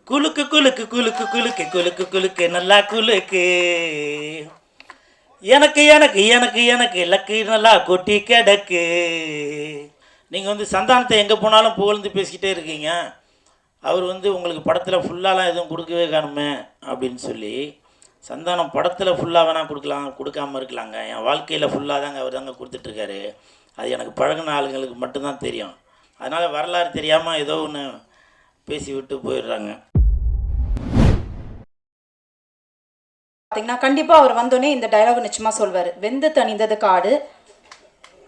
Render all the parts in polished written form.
குலுக்கு குலுக்கு குலுக்கு குலுக்கு குலுக்கு குலுக்கு நல்லா குலுக்கு. எனக்கு எனக்கு எனக்கு எனக்கு லக்கு நல்லா கொட்டி கிடக்கு. நீங்கள் வந்து சந்தானத்தை எங்கே போனாலும் புகழ்ந்து பேசிக்கிட்டே இருக்கீங்க. அவர் வந்து உங்களுக்கு படத்தில் ஃபுல்லாலாம் எதுவும் கொடுக்கவே காணுமே அப்படின்னு சொல்லி, சந்தானம் படத்தில் ஃபுல்லாக வேணால் கொடுக்கலாம், கொடுக்காமல் இருக்கலாங்க. என் வாழ்க்கையில் ஃபுல்லாக தாங்க அவர் தாங்க கொடுத்துட்ருக்காரு. அது எனக்கு பழகின ஆளுங்களுக்கு மட்டும்தான் தெரியும். அதனால் வரலாறு தெரியாமல் ஏதோ ஒன்று பேசி விட்டு போயிடுறாங்க. பார்த்தீங்கன்னா கண்டிப்பாக அவர் வந்தோடனே இந்த டயலாக் நிச்சயமாக சொல்வார். வெந்து தணிந்தது காடு,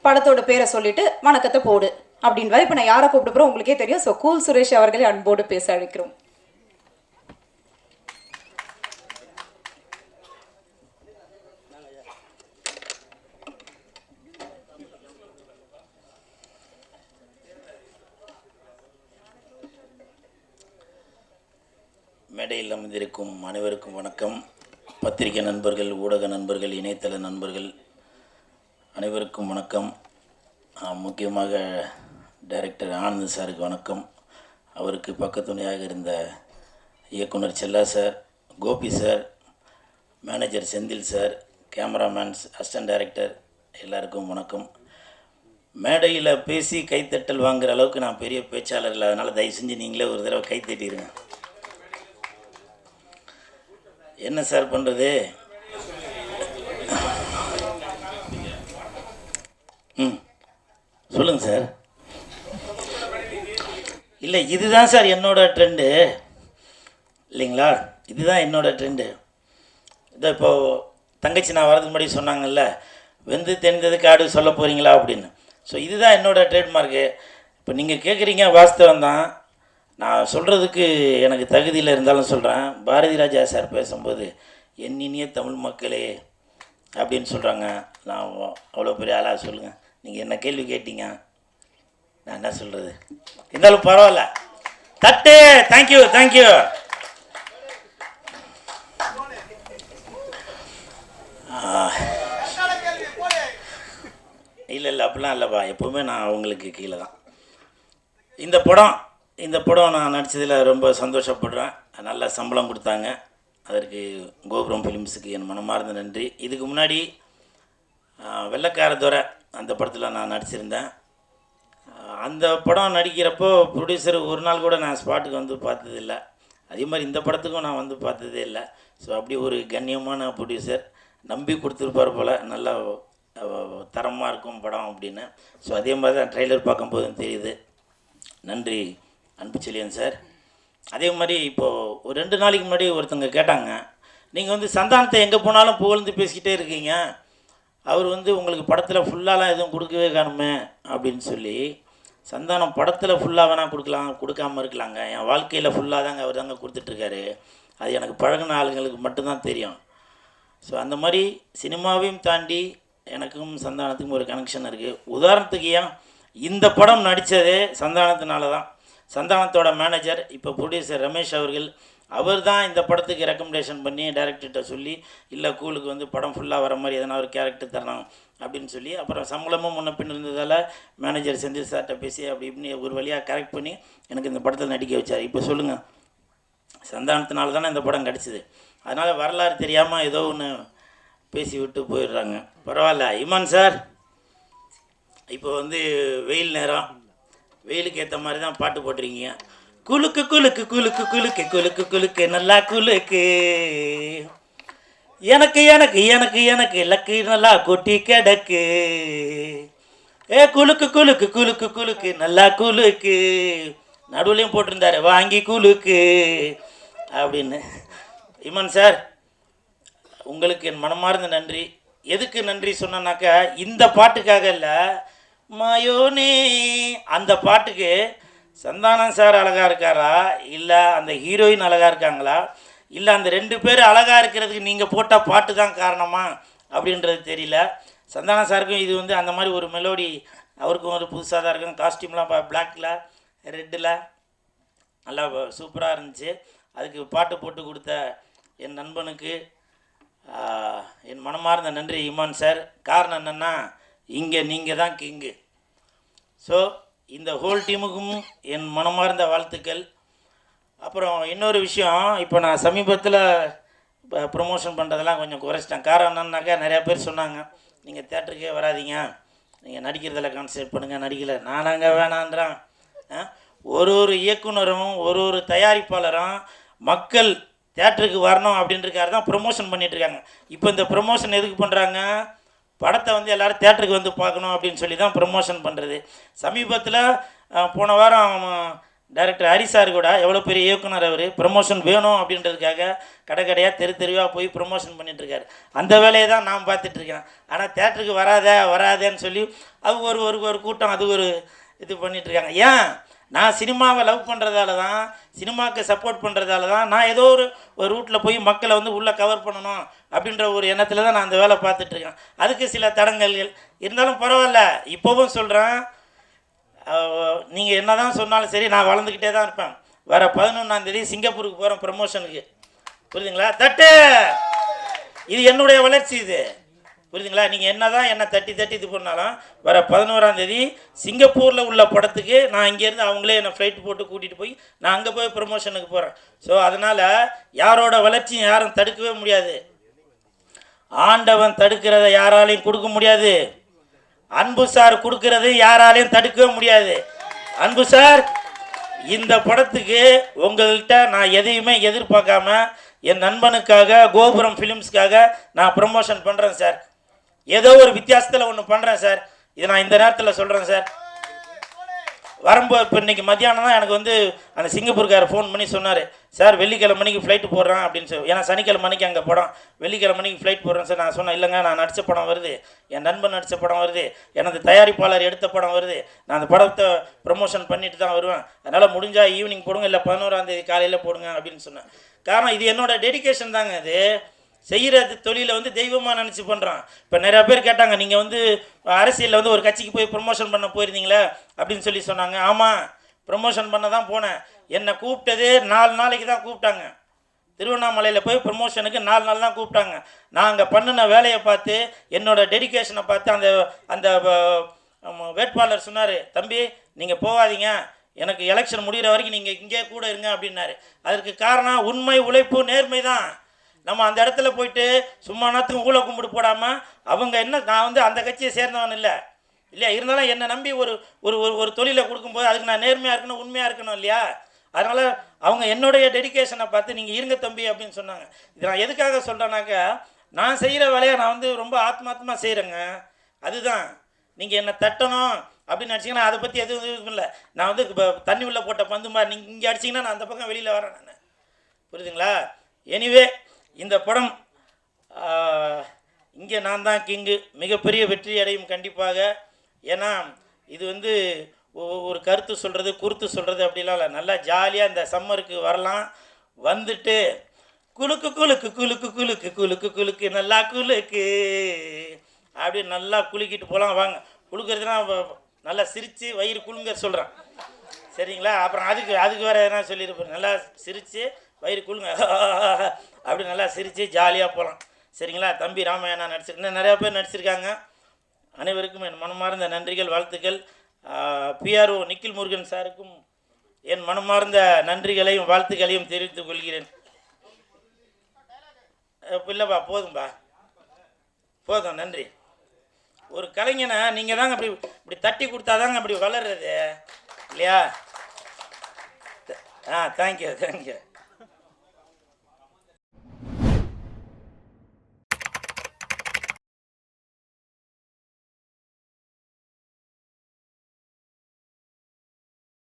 படத்தோட பேரை சொல்லிட்டு வணக்கத்தை போடு அப்படின்வார். இப்போ நான் யாரை கூப்பிட்டு போகிறோம் உங்களுக்கே தெரியும். ஸோ கூல் சுரேஷ் அவர்களை அன்போடு பேச அழைக்கிறோம். மேடையில் அமர்ந்திருக்கும் அனைவருக்கும் வணக்கம். பத்திரிகை நண்பர்கள், ஊடக நண்பர்கள், இணையதள நண்பர்கள் அனைவருக்கும் வணக்கம். முக்கியமாக டைரக்டர் ஆனந்த் சாருக்கு வணக்கம். அவருக்கு பக்கத்துணையாக இருந்த இயக்குனர் Chella sir, Gopi sir, manager Senthil sir, cameramen, assistant director எல்லாருக்கும் வணக்கம். மேடையில் பேசி கைத்தட்டல் வாங்குகிற அளவுக்கு நான் பெரிய பேச்சாளர் இல்லை. அதனால் தயவு செஞ்சு நீங்களே ஒரு தடவை கைத்தட்டிடுங்க. என்ன சார் பண்ணுறது? சொல்லுங்கள் சார். இல்லை, இதுதான் சார் என்னோடய ட்ரெண்டு இல்லைங்களா? இதுதான் என்னோடய ட்ரெண்டு. இதை இப்போது தங்கச்சி நான் வரதுக்கு முன்னாடி சொன்னாங்கல்ல, வெந்து தெரிந்தது காடு சொல்ல போகிறீங்களா அப்படின்னு. ஸோ இதுதான் என்னோடய ட்ரேட்மார்க்கு. இப்போ நீங்கள் கேட்குறீங்க, வாஸ்தவம் தான். நான் சொல்கிறதுக்கு எனக்கு தகுதியில் இருந்தாலும் சொல்கிறேன். பாரதி ராஜா சார் பேசும்போது என் இனிய தமிழ் மக்களே அப்படின்னு சொல்கிறாங்க. நான் அவ்வளோ பெரிய ஆளாக சொல்லுங்கள். நீங்கள் என்ன கேள்வி கேட்டீங்க, நான் என்ன சொல்கிறது? இருந்தாலும் பரவாயில்ல. தட்டு. Thank you thank you. இல்லை இல்லை, அப்படிலாம் இல்லைப்பா. எப்போவுமே நான் அவங்களுக்கு கீழே தான். இந்த படம் நான் நடித்ததில் ரொம்ப சந்தோஷப்படுறேன். நல்ல சம்பளம் கொடுத்தாங்க. அதற்கு கோபுரம் ஃபிலிம்ஸுக்கு என் மனமார்ந்த நன்றி. இதுக்கு முன்னாடி வெள்ளைக்கார துறை அந்த படத்தில் நான் நடிச்சிருந்தேன். அந்த படம் நடிக்கிறப்போ ப்ரொடியூசர் ஒரு நாள் கூட நான் ஸ்பாட்டுக்கு வந்து பார்த்ததில்லை. அதே மாதிரி இந்த படத்துக்கும் நான் வந்து பார்த்ததே இல்லை. ஸோ அப்படி ஒரு கண்ணியமான ப்ரொடியூசர் நம்பி கொடுத்துருப்பார் போல், நல்லா தரமாக இருக்கும் படம் அப்படின்னு. ஸோ அதே மாதிரி தான் ட்ரெய்லர் பார்க்கும்போதும் தெரியுது. நன்றி அன்பு செல்லியன் சார். அதே மாதிரி இப்போது ஒரு 2 நாளைக்கு முன்னாடி ஒருத்தங்க கேட்டாங்க, நீங்கள் வந்து சந்தானத்தை எங்கே போனாலும் புகழ்ந்து பேசிக்கிட்டே இருக்கீங்க, அவர் வந்து உங்களுக்கு படத்தில் ஃபுல்லாலாம் எதுவும் கொடுக்கவே காணுமே அப்படின்னு சொல்லி. சந்தானம் படத்தில் ஃபுல்லாக வேணால் கொடுக்கலாம், கொடுக்காமல் இருக்கலாங்க. என் வாழ்க்கையில் ஃபுல்லாக தாங்க அவர் தாங்க கொடுத்துட்ருக்காரு. அது எனக்கு பழகின ஆளுங்களுக்கு மட்டும்தான் தெரியும். ஸோ அந்த மாதிரி சினிமாவையும் தாண்டி எனக்கும் சந்தானத்துக்கும் ஒரு கனெக்ஷன் இருக்குது. உதாரணத்துக்கு ஏன் இந்த படம் நடித்ததே சந்தானத்தினால தான். சந்தானத்தோட மேனேஜர், இப்போ ப்ரொடியூசர் ரமேஷ் அவர்கள், அவர் தான் இந்த படத்துக்கு ரெக்கமெண்டேஷன் பண்ணி டைரக்டர்கிட்ட சொல்லி, இல்லை கூலுக்கு வந்து படம் ஃபுல்லாக வர மாதிரி எதனா ஒரு கேரக்டர் தரணும் அப்படின்னு சொல்லி, அப்புறம் சம்பளமும் முன்ன பின் இருந்ததால் மேனேஜர் செந்தில் சார்கிட்ட பேசி அப்படி இப்படின்னு ஒரு வழியாக கரெக்ட் பண்ணி எனக்கு இந்த படத்தில் நடிக்க வச்சார். இப்போ சொல்லுங்கள், சந்தானத்தினால தானே இந்த படம் கிடச்சிது. அதனால் வரலாறு தெரியாமல் ஏதோ ஒன்று பேசி விட்டு போயிடுறாங்க. பரவாயில்ல. இமான் சார், இப்போ வந்து வெயில் நேரம், வெயிலுக்கு ஏற்ற மாதிரி தான் பாட்டு போட்டிருக்கீங்க. குலுக்கு குலுக்கு குலுக்கு குலுக்கு குலுக்கு குலுக்கு நல்லா குலுக்கு. எனக்கு எனக்கு எனக்கு எனக்கு லக்கு நல்லா கொட்டி கிடக்கு. குலுக்கு குலுக்கு குலுக்கு குலுக்கு நல்லா குலுக்கு. நடுவுலையும் போட்டிருந்தாரு வாங்கி குலுக்கு அப்படின்னு. இமான் சார், உங்களுக்கு என் மனமார்ந்த நன்றி. எதுக்கு நன்றி சொன்னாக்கா, இந்த பாட்டுக்காக இல்லை, மாயோனே அந்த பாட்டுக்கு சந்தானம் சார் அழகாக இருக்காரா, இல்லை அந்த ஹீரோயின் அழகாக இருக்காங்களா, இல்லை அந்த 2 பேர் அழகாக இருக்கிறதுக்கு நீங்கள் போட்ட பாட்டு தான் காரணமா அப்படின்றது தெரியல. சந்தானம் சாருக்கும் இது வந்து அந்த மாதிரி ஒரு மெலோடி, அவருக்கும் ஒரு புதுசாக தான் இருக்கும். காஸ்டியூம்லாம் பிளாக்கில் ரெட்டில் நல்லா சூப்பராக இருந்துச்சு. அதுக்கு பாட்டு போட்டு கொடுத்த என் நண்பனுக்கு என் மனமார்ந்த நன்றி இமான் சார். காரணம் என்னென்னா, இங்கே நீங்கள் தான் கிங்கு. ஸோ இந்த ஹோல் டீமுக்கும் என் மனமார்ந்த வாழ்த்துக்கள். அப்புறம் இன்னொரு விஷயம், இப்போ நான் சமீபத்தில் இப்போ ப்ரொமோஷன் பண்ணுறதெல்லாம் கொஞ்சம் குறைச்சிட்டேன். காரணம் என்னன்னாக்கா, நிறையா பேர் சொன்னாங்க, நீங்கள் தேட்டருக்கே வராதீங்க, நீங்கள் நடிக்கிறதில் கான்சன்ட்ரேட் பண்ணுங்கள், நடிக்கலை. நானாங்க வேணான்றான். ஒரு ஒரு இயக்குனரும் ஒரு ஒரு தயாரிப்பாளரும் மக்கள் தேட்டருக்கு வரணும் அப்படின்றக்காக தான் ப்ரொமோஷன் பண்ணிகிட்ருக்காங்க. இப்போ இந்த ப்ரொமோஷன் எதுக்கு பண்ணுறாங்க? படத்தை வந்து எல்லோரும் தேட்டருக்கு வந்து பார்க்கணும் அப்படின்னு சொல்லி தான் ப்ரொமோஷன் பண்ணுறது. சமீபத்தில் போன வாரம் டைரக்டர் ஹரி சார் கூட, எவ்வளோ பெரிய இயக்குனர் அவர், ப்ரொமோஷன் வேணும் அப்படின்றதுக்காக கடை கடையாக தெரு தெருவாக போய் ப்ரொமோஷன் பண்ணிகிட்ருக்காரு. அந்த வேலையை தான் நான் பார்த்துட்ருக்கேன். ஆனால் தேட்டருக்கு வராதேன்னு சொல்லி அது ஒரு ஒரு ஒரு கூட்டம், அது ஒரு இது பண்ணிகிட்ருக்காங்க. ஏன்? நான் சினிமாவை லவ் பண்ணுறதால தான், சினிமாவுக்கு சப்போர்ட் பண்ணுறதால தான், நான் ஏதோ ஒரு ரூட்டில் போய் மக்களை வந்து உள்ளே கவர் பண்ணணும் அப்படின்ற ஒரு எண்ணத்தில் தான் நான் அந்த வேலை பார்த்துட்ருக்கேன். அதுக்கு சில தடங்கல்கள் இருந்தாலும் பரவாயில்ல. இப்போவும் சொல்கிறேன், நீங்கள் என்ன தான் சொன்னாலும் சரி, நான் வளர்ந்துக்கிட்டே தான் இருப்பேன். வர 11ஆம் தேதி சிங்கப்பூருக்கு போகிறேன் ப்ரமோஷனுக்கு. புரியுதுங்களா? தட்டு, இது என்னுடைய வளர்ச்சி. இது புரியுதுங்களா? நீங்கள் என்ன தான் என்னை தட்டி இது பண்ணாலும், வர 11ஆம் தேதி சிங்கப்பூரில் உள்ள படத்துக்கு நான் இங்கேருந்து அவங்களே என்னை ஃப்ளைட் போட்டு கூட்டிகிட்டு போய் நான் அங்கே போய் ப்ரமோஷனுக்கு போகிறேன். ஸோ அதனால் யாரோட வளர்ச்சியும் யாரும் தடுக்கவே முடியாது. ஆண்டவன் தடுக்கிறத யாராலையும் கொடுக்க முடியாது. அன்பு சார் கொடுக்கறது யாராலையும் தடுக்கவே முடியாது. அன்பு சார், இந்த படத்துக்கு உங்கள்கிட்ட நான் எதையுமே எதிர்பார்க்காம என் நண்பனுக்காக, கோபுரம் ஃபிலிம்ஸ்க்காக நான் ப்ரமோஷன் பண்ணுறேன் சார். ஏதோ ஒரு வித்தியாசத்தில் ஒன்று பண்ணுறேன் சார். இதை நான் இந்த நேரத்தில் சொல்கிறேன் சார். வரும்போது இப்போ இன்றைக்கி மத்தியானம் தான் எனக்கு வந்து அந்த சிங்கப்பூர்காரர் ஃபோன் பண்ணி சொன்னார், சார் வெள்ளிக்கிழமை மணிக்கு ஃப்ளைட்டு போடுறான் அப்படின்னு சொல்லி. ஏன்னா சனிக்கிழமை மணிக்கு அங்கே படம், வெள்ளிக்கிழமை மணிக்கு ஃப்ளைட் போடுறேன் சார். நான் சொன்னேன், இல்லைங்க, நான் நடித்த படம் வருது, என் நண்பன் நடித்த படம் வருது, எனது தயாரிப்பாளர் எடுத்த படம் வருது, நான் அந்த படத்தை ப்ரமோஷன் பண்ணிட்டு தான் வருவேன், அதனால் முடிஞ்சால் ஈவினிங் போடுங்க, இல்லை 11ஆம் தேதி காலையில் போடுங்க அப்படின்னு சொன்னேன். காரணம், இது என்னோடய டெடிக்கேஷன் தாங்க. இது செய்கிற தொழிலை வந்து தெய்வமாக நினச்சி பண்ணுறான். இப்போ நிறையா பேர் கேட்டாங்க, நீங்கள் வந்து அரசியலில் வந்து ஒரு கட்சிக்கு போய் ப்ரொமோஷன் பண்ண போயிருந்தீங்களே அப்படின்னு சொல்லி சொன்னாங்க. ஆமாம், ப்ரொமோஷன் பண்ண தான் போனேன். என்னை கூப்பிட்டதே 4 நாளைக்கு தான் கூப்பிட்டாங்க. திருவண்ணாமலையில் போய் ப்ரொமோஷனுக்கு 4 நாள் தான் கூப்பிட்டாங்க. நான் அங்கே பண்ணின வேலையை பார்த்து, என்னோடய டெடிக்கேஷனை பார்த்து அந்த அந்த வேட்பாளர் சொன்னார், தம்பி நீங்கள் போகாதீங்க, எனக்கு எலெக்ஷன் முடிகிற வரைக்கும் நீங்கள் இங்கே கூட இருங்க அப்படின்னாரு. அதற்கு காரணம் உண்மை, உழைப்பு, நேர்மை தான். நம்ம அந்த இடத்துல போயிட்டு சும்மா நேரத்துக்கு ஊழ கும்பிடு போடாமல், அவங்க என்ன, நான் வந்து அந்த கட்சியை சேர்ந்தவன் இல்லை இல்லையா, இருந்தாலும் என்னை நம்பி ஒரு ஒரு ஒரு தொழிலை கொடுக்கும்போது அதுக்கு நான் நேர்மையாக இருக்கணும், உண்மையாக இருக்கணும் இல்லையா. அதனால் அவங்க என்னுடைய டெடிக்கேஷனை பார்த்து நீங்கள் இருங்க தம்பி அப்படின்னு சொன்னாங்க. இது நான் எதுக்காக சொல்கிறேன்னாக்கா, நான் செய்கிற வேலையை நான் வந்து ரொம்ப ஆத்மார்த்தமாக செய்கிறேங்க. அதுதான். நீங்கள் என்னை தட்டணும் அப்படின்னு நினச்சிங்கன்னா அதை பற்றி எதுவும் இல்லை. நான் வந்து இப்போ தண்ணி உள்ளே போட்ட பந்து மாதிரி நீங்கள் இங்கே அடிச்சிங்கன்னா நான் அந்த பக்கம் வெளியில் வரேன் நான். புரியுதுங்களா? எனிவே, இந்த படம் இங்கே நான் தான் கிங்கு மிகப்பெரிய வெற்றி அடையும் கண்டிப்பாக. ஏன்னா இது வந்து ஒரு கருத்து சொல்கிறது, குறுத்து சொல்கிறது அப்படிலாம் இல்லை. நல்லா ஜாலியாக இந்த சம்மருக்கு வரலாம், வந்துட்டு குலுக்கு குலுக்கு குலுக்கு குலுக்கு குலுக்கு குலுக்கு நல்லா குலுக்கு அப்படி நல்லா குலுக்கிட்டு போகலாம். வாங்க, குலுக்கிறதுனா நல்லா சிரித்து வயிறு குலுங்க சொல்கிறேன், சரிங்களா? அப்புறம் அதுக்கு வேறு எதனா சொல்லியிருப்பேன், நல்லா சிரித்து வயிறு குலுங்க அப்படி நல்லா சிரித்து ஜாலியாக போகலாம், சரிங்களா? தம்பி ராமையா நடிச்சிருக்கேன், நிறையா பேர் நடிச்சிருக்காங்க. அனைவருக்கும் என் மனமார்ந்த நன்றிகள், வாழ்த்துக்கள். பிஆர்ஓ நிக்கில் முருகன் சாருக்கும் என் மனமார்ந்த நன்றிகளையும் வாழ்த்துக்களையும் தெரிவித்துக் கொள்கிறேன். இல்லைப்பா, போதும்பா, போதும், நன்றி. ஒரு கலைஞனை நீங்கள் தாங்க இப்படி தட்டி கொடுத்தாதாங்க அப்படி வளர்றது இல்லையா? தேங்க்யூ.